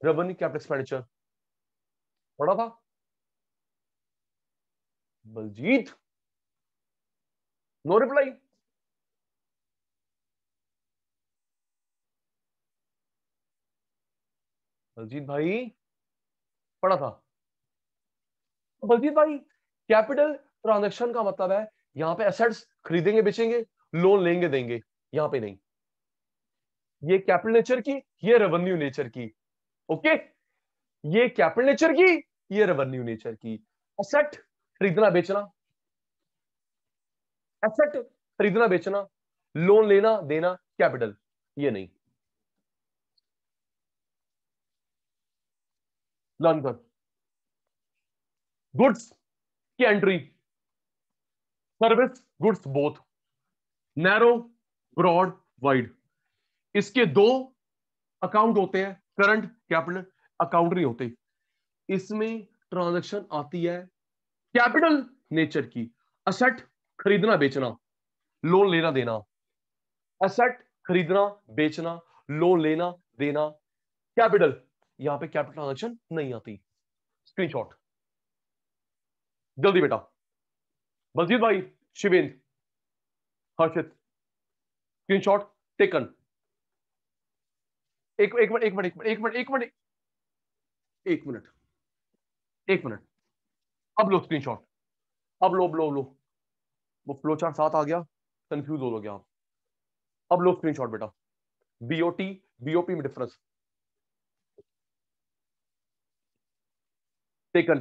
revenue, capital expenditure? पढ़ा था? Baljeet, no reply. बलजीत भाई पढ़ा था? बलजीत भाई, कैपिटल ट्रांजैक्शन का मतलब है यहां पे एसेट्स खरीदेंगे बेचेंगे, लोन लेंगे देंगे, यहां पे नहीं। ये कैपिटल नेचर की, ये रेवेन्यू नेचर की। ओके, ये कैपिटल नेचर की, ये रेवेन्यू नेचर की। एसेट खरीदना बेचना, एसेट खरीदना बेचना, लोन लेना देना, कैपिटल, ये नहीं। लर्न कर। गुड्स की entry, service goods both, narrow, broad, wide, इसके 2 अकाउंट होते हैं, करंट, कैपिटल अकाउंट नहीं होते। इसमें ट्रांजैक्शन आती है कैपिटल नेचर की। एसेट खरीदना बेचना, लोन लेना देना, एसेट खरीदना बेचना, लोन लेना देना, कैपिटल। यहां पे कैपिटल ट्रांजैक्शन नहीं आती। स्क्रीनशॉट जल्दी बेटा। बलजीत भाई, शिवेंद्र, हर्षित, स्क्रीनशॉट टेकन। एक मिनट एक मिनट एक मिनट एक मिनट एक मिनट एक मिनट एक मिनट। अब लो स्क्रीनशॉट, अब लो। वो फ्लो चार्ट साथ आ गया, कंफ्यूज हो गया आप। अब लो स्क्रीनशॉट बेटा। बीओटी बीओपी में difference taken,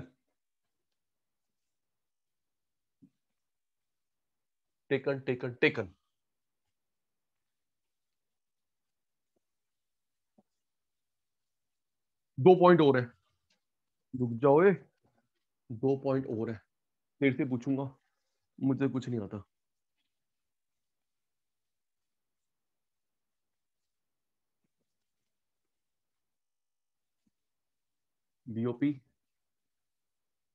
taken taken taken. दो पॉइंट और है, रुक जाओ। 2 पॉइंट और है, देर से पूछूंगा, मुझे कुछ नहीं आता। BOP,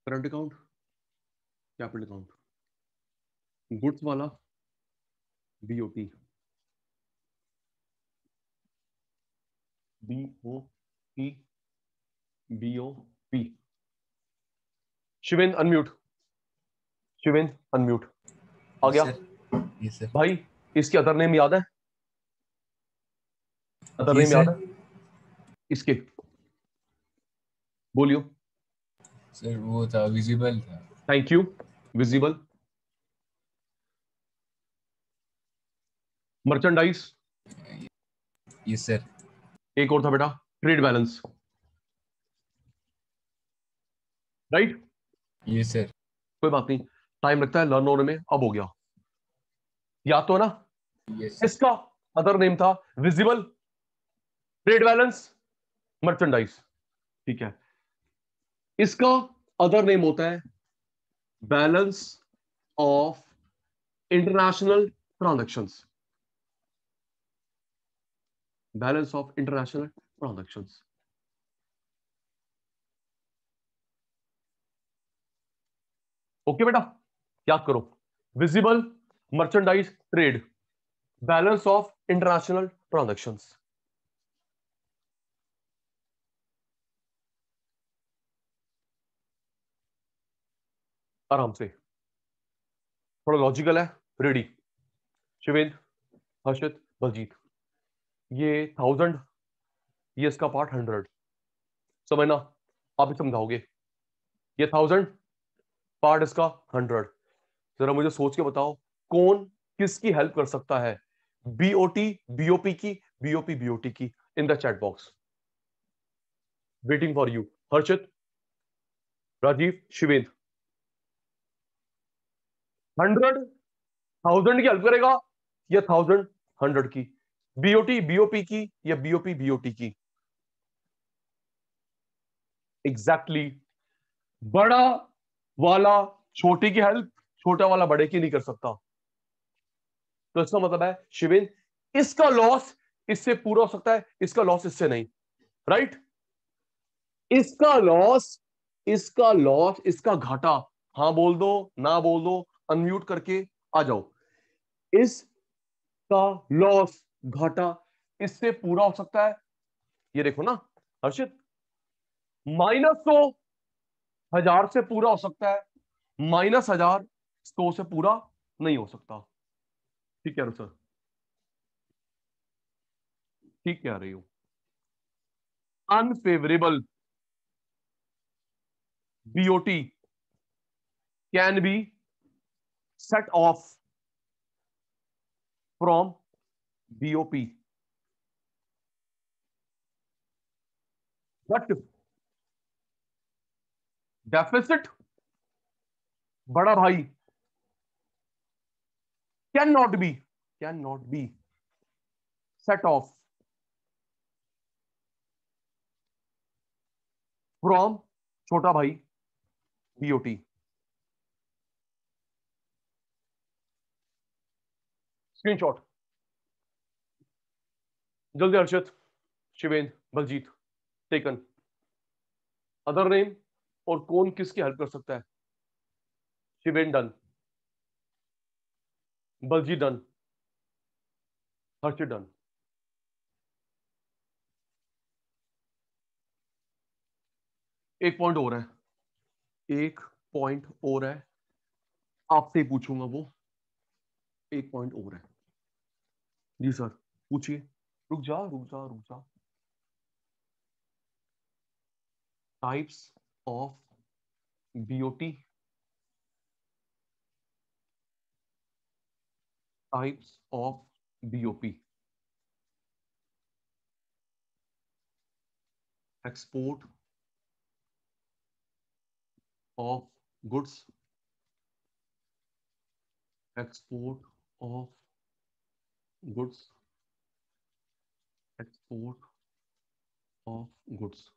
current account, capital account, goods वाला BOT, BOP, BOP. Shivendra unmute, Shivendra unmute. आ गया? Yes sir. भाई इसके अदर नेम याद है? अदर जी नेम याद सर। है इसके? बोलियो। सर वो था विजिबल था। Thank you. Visible, merchandise, yes sir. एक और था बेटा trade balance, right? Yes sir. कोई बात नहीं, टाइम लगता है लर्न होने में, अब हो गया याद तो है ना? यस। इसका अदर नेम था विजिबल, ट्रेड बैलेंस, मर्चेंडाइज, ठीक है। इसका अदर नेम होता है balance of international transactions, balance of international transactions. Okay बेटा, याद करो, visible, merchandise, trade, balance of international transactions. आराम से, थोड़ा लॉजिकल है, रेडी? शिवेंद्र, हर्षित, बलजीत, ये 1000, ये इसका पार्ट 100, समझना, आप ही समझाओगे। ये 1000 पार्ट इसका 100। जरा मुझे सोच के बताओ कौन किसकी हेल्प कर सकता है, बीओटी बीओपी की, बीओपी बीओटी की, in the chat box. Waiting for you. Harshit, Rajeev, Shivendra. 100 1000 की हेल्प करेगा या 1000 100 की? बीओटी बीओपी की या बीओपी बीओटी की? एग्जैक्टली बड़ा वाला छोटी की हेल्प छोटा वाला बड़े की नहीं कर सकता। तो इसका मतलब है शिवेंद्र, इसका लॉस इससे पूरा हो सकता है, इसका लॉस इससे नहीं, राइट? इसका लॉस, इसका घाटा, हाँ बोल दो ना बोल दो, अनम्यूट करके आ जाओ। इसका लॉस घाटा इससे पूरा हो सकता है, ये देखो ना हर्षित, -100 1000 से पूरा हो सकता है, -1000 100 से पूरा नहीं हो सकता। ठीक है सर, ठीक कह रही हूं। Unfavourable BOT can be set off from BOP, but deficit बड़ा भाई cannot be set off from छोटा भाई BOT। स्क्रीनशॉट जल्दी Harshit, Shivendra, Baljeet, taken. Other name और कौन किसकी हेल्प कर सकता है? Shivendra done, Baljeet done, Harshit done. एक पॉइंट और है, एक पॉइंट और है, आपसे ही पूछूंगा वो, एक पॉइंट और है। जी सर पूछिए। रुक जा। Types of BOT, types of BOP. Export of goods, export of goods, export of goods,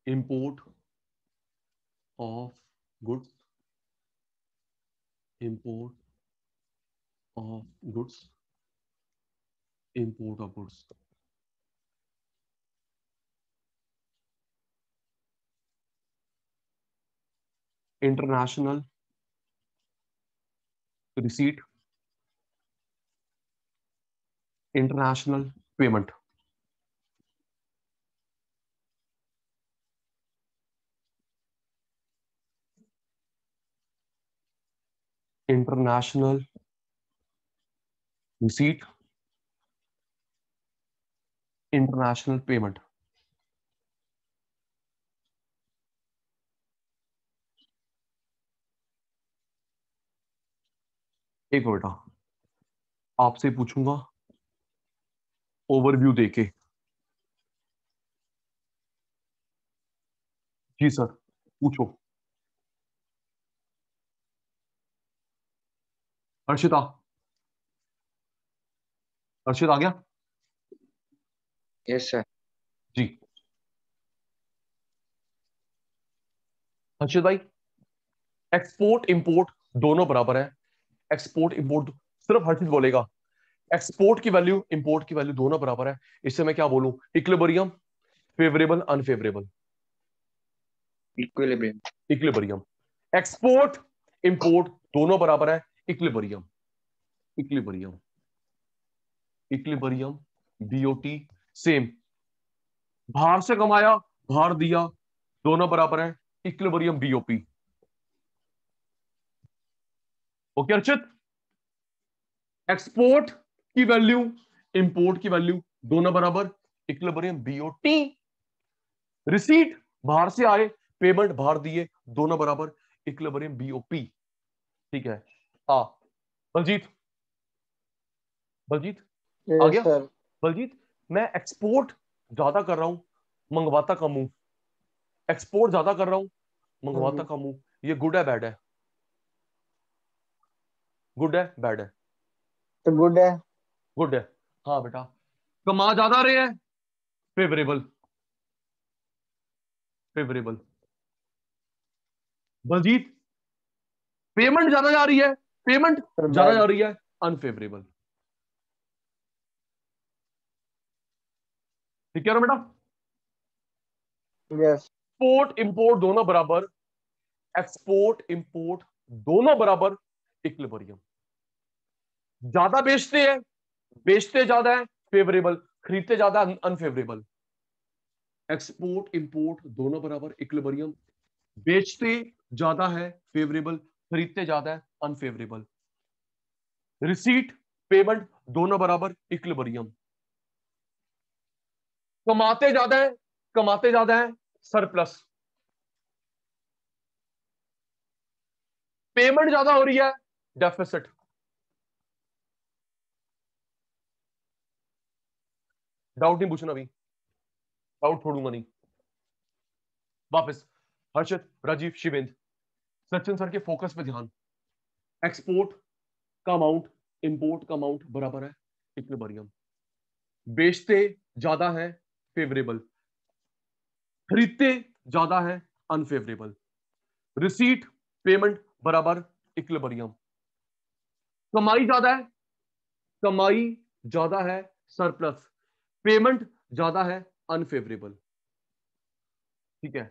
import of goods, import of goods, import of goods, international receipt, international payment. International receipt, international payment. एक बेटा आपसे पूछूंगा overview देके। जी sir पूछो। हर्षिता, हर्षित आ गया? Yes sir. जी हर्षित भाई, export import दोनों बराबर है। एक्सपोर्ट इंपोर्ट सिर्फ हर्षित बोलेगा, एक्सपोर्ट की वैल्यू इंपोर्ट की वैल्यू दोनों बराबर है। इससे मैं क्या बोलूं? Equilibrium, favourable, unfavourable, equilibrium. Equilibrium. Export import दोनों बराबर है, equilibrium, equilibrium, equilibrium. BOT same, बाहर से कमाया बाहर दिया दोनों बराबर है, equilibrium BOP. Okay Archit, export की वैल्यू इंपोर्ट की वैल्यू दोनों बराबर, इक्विलिब्रियम बीओटी। रिसीट बाहर से आए, पेमेंट बाहर दिए, दोनों बराबर, इक्विलिब्रियम बीओपी। ठीक है। हाँ बलजीत, बलजीत आ यस गया? सर। बलजीत मैं एक्सपोर्ट ज्यादा कर रहा हूं, मंगवाता कम हूं, एक्सपोर्ट ज्यादा कर रहा हूं, मंगवाता कम हूं, ये गुड है बैड है? गुड है बैड है? तो गुड है। गुड है। हाँ बेटा, कमा ज्यादा रहे हैं, फेवरेबल, फेवरेबल। बलजीत पेमेंट ज्यादा जा रही है, पेमेंट सर ज्यादा जा बैड। रही है, अनफेवरेबल। ठीक है ना बेटा? यस एक्सपोर्ट इंपोर्ट दोनों बराबर, एक्सपोर्ट इंपोर्ट दोनों बराबर इक्विलिब्रियम। ज्यादा बेचते ज्यादा है फेवरेबल, खरीदते ज्यादा अनफेवरेबल। एक्सपोर्ट इंपोर्ट दोनों बराबर इक्विलिब्रियम, बेचते ज्यादा है फेवरेबल, खरीदते ज्यादा है अनफेवरेबल। रिसीट पेमेंट दोनों बराबर इक्विलिब्रियम, कमाते ज्यादा है सरप्लस, पेमेंट ज्यादा हो रही है डेफिसिट। डाउट नहीं पूछना, अभी डाउट छोड़ूंगा नहीं। वापस हर्षित, राजीव, शिवेंद्र, सचिन सर के फोकस पे ध्यान। एक्सपोर्ट का अमाउंट इंपोर्ट का अमाउंट बराबर है इक्विलिब्रियम, बेचते ज्यादा है फेवरेबल, खरीदते ज्यादा है अनफेवरेबल। रिसीट पेमेंट बराबर इक्विलिब्रियम, कमाई ज्यादा है सरप्लस, पेमेंट ज्यादा है अनफेवरेबल। ठीक है,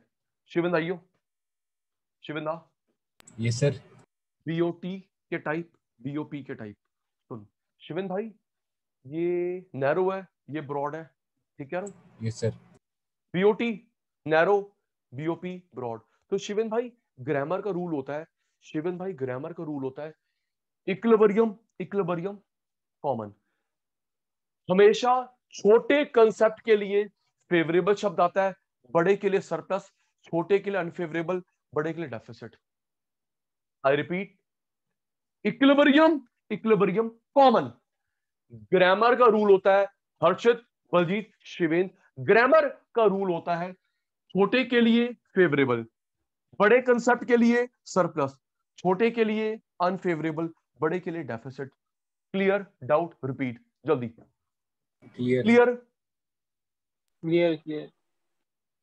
शिवेंद्र आइयो, शिवेंद्र। Yes sir. बीओटी के टाइप, बीओपी के टाइप सुन शिवेंद्र भाई, ये नैरो है, ये ब्रॉड है, ठीक है ना? Yes sir. BOT narrow, BOP broad. तो शिवेंद्र भाई ग्रामर का रूल होता है, शिवेंद्र भाई ग्रामर का रूल होता है इक्विलिब्रियम कॉमन। हमेशा छोटे कंसेप्ट के लिए फेवरेबल शब्द आता है, बड़े के लिए सरप्लस, छोटे के लिए अनफेवरेबल, बड़े के लिए deficit. I repeat, equilibrium common. Grammar का रूल होता है, हर्षित, बलजीत, शिवेंद्र, ग्रामर का रूल होता है छोटे के लिए फेवरेबल, बड़े कंसेप्ट के लिए सरप्लस, छोटे के लिए अनफेवरेबल, बड़े के लिए डेफिसिट। क्लियर? डाउट? रिपीट जल्दी। Clear. Clear? Clear clear.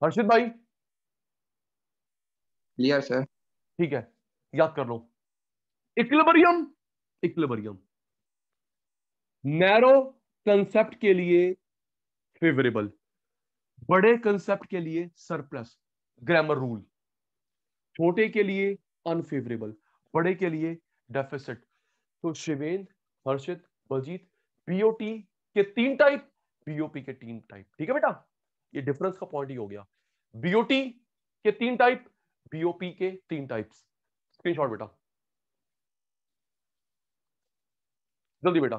Harshit भाई क्लियर सर। ठीक है, याद कर लो। इक्विलिब्रियम नैरो कंसेप्ट के लिए फेवरेबल, बड़े कंसेप्ट के लिए सरप्लस, ग्रामर रूल। छोटे के लिए अनफेवरेबल, बड़े के लिए डेफिसिट। तो शिवेंद्र, हर्षित, बलजीत, बीओटी के 3 टाइप, बीओपी के 3 टाइप। ठीक है बेटा, ये डिफरेंस का पॉइंट ही हो गया। बीओटी के 3 टाइप, बीओपी के 3 टाइप्स। स्क्रीनशॉट बेटा, जल्दी बेटा।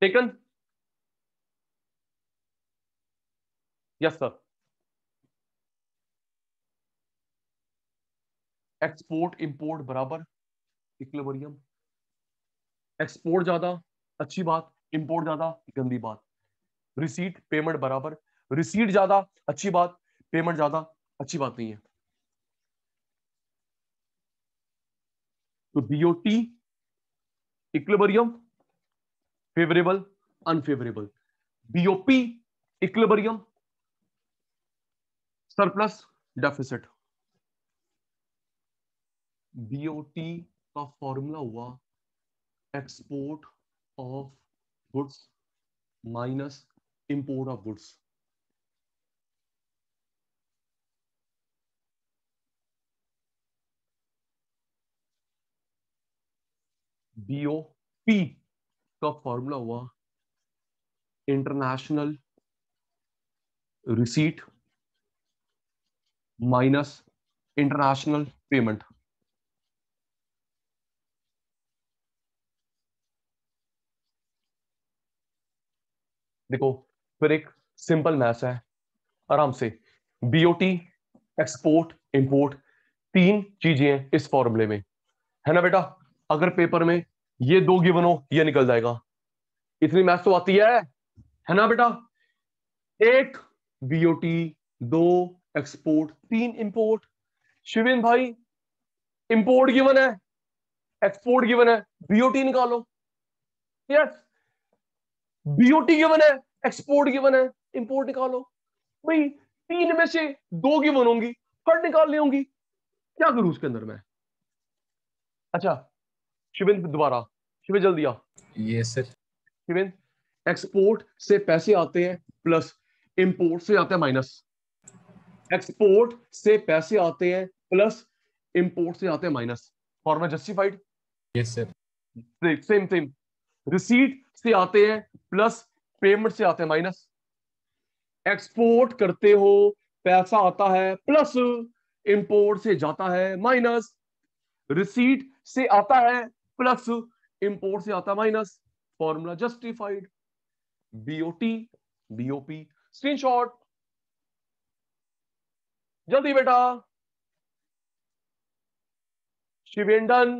Taken? Yes sir. Export import बराबर इक्विलिब्रियम, एक्सपोर्ट ज्यादा अच्छी बात, इंपोर्ट ज्यादा गंदी बात। रिसीट पेमेंट बराबर, रिसीट ज्यादा अच्छी बात, पेमेंट ज्यादा अच्छी बात नहीं है। तो BOT equilibrium favourable unfavourable, BOP equilibrium surplus deficit. BOT का फॉर्मूला हुआ export of goods minus import of goods. BOP का फॉर्मूला हुआ international receipt minus international payment. देखो फिर एक सिंपल मैथ्स है, आराम से। बीओटी एक्सपोर्ट इंपोर्ट 3 चीजें हैं इस फॉर्मूले में, है ना बेटा? अगर पेपर में ये 2 गिवन हो, ये निकल जाएगा। इतनी मैथ्स तो आती है ना बेटा? 1 बीओटी, 2 एक्सपोर्ट, 3 इंपोर्ट। शिवेंद्र भाई इंपोर्ट गिवन है, एक्सपोर्ट गिवन है, बीओटी निकालो। यस, बीओटी गिवन है, एक्सपोर्ट गिवन है, इंपोर्ट निकालो। भाई 3 में से 2 गिवन होंगी, फट निकालनी होंगी, क्या करूं उसके अंदर मैं? अच्छा शिवेंद्र दोबारा, शिवेंद्र जल्दी आ। Yes sir. शिवेन, एक्सपोर्ट से पैसे आते हैं प्लस, इंपोर्ट से आते हैं माइनस। एक्सपोर्ट से पैसे आते हैं प्लस, इंपोर्ट से आते हैं minus. Formula justified? Yes sir. Same same. Receipt से आते हैं प्लस, पेमेंट से आते हैं माइनस। एक्सपोर्ट करते हो, पैसा आता है प्लस, इंपोर्ट से जाता है माइनस। रिसीट से आता है प्लस, इंपोर्ट से आता है minus. Formula justified. BOT, BOP. Screenshot जल्दी बेटा। शिवेन डन,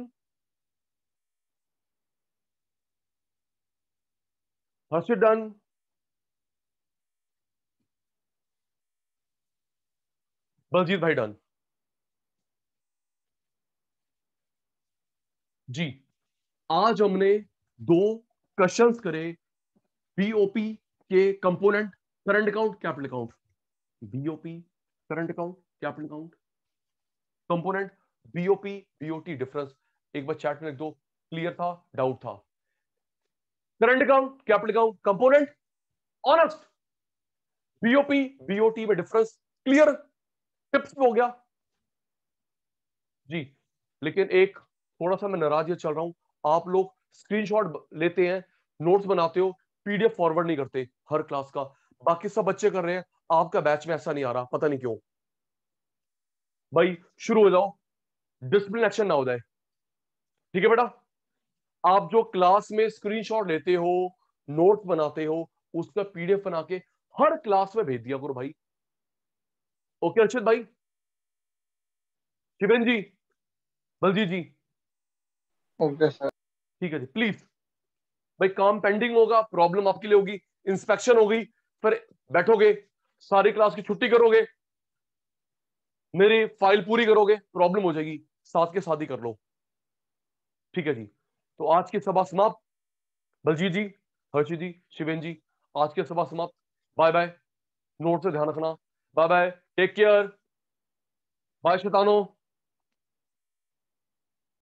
हर्षित डन, बलजीत भाई डन। जी, आज हमने 2 क्वेश्चंस करे बीओपी के component, current account, capital account. BOP, current account, capital account, component, BOP, BOT difference. एक बार चैट में लिख दो, क्लियर था, डाउट था? Current account, capital account, component, honest. BOP, BOT में डिफरेंस क्लियर, टिप्स पे हो गया जी। लेकिन एक थोड़ा सा मैं नाराज ये चल रहा हूं, आप लोग स्क्रीनशॉट लेते हैं, नोट्स बनाते हो, पीडीएफ फॉरवर्ड नहीं करते हर क्लास का। बाकी सब बच्चे कर रहे हैं, आपका बैच में ऐसा नहीं आ रहा, पता नहीं क्यों। भाई शुरू हो जाओ, डिसिप्लिन एक्शन ना हो जाए, ठीक है बेटा? आप जो क्लास में स्क्रीनशॉट लेते हो, नोट्स बनाते हो, उसका पीडीएफ बना के हर क्लास में भेज दिया करो भाई। ओके अर्षित भाई, शिवेन जी, बलजीत जी, ओके सर। ठीक है जी। प्लीज भाई, काम पेंडिंग होगा, प्रॉब्लम आपके लिए होगी, इंस्पेक्शन होगी, फिर बैठोगे, सारी क्लास की छुट्टी करोगे, मेरी फाइल पूरी करोगे, प्रॉब्लम हो जाएगी, साथ के साथ ही कर लो, ठीक है जी। तो आज की सभा समाप्त। बलजीत जी, हर्षित जी, शिवेन जी, आज की सभा समाप्त। बाय बाय, नोट से ध्यान रखना। Bye bye, take care, bye शैतानो।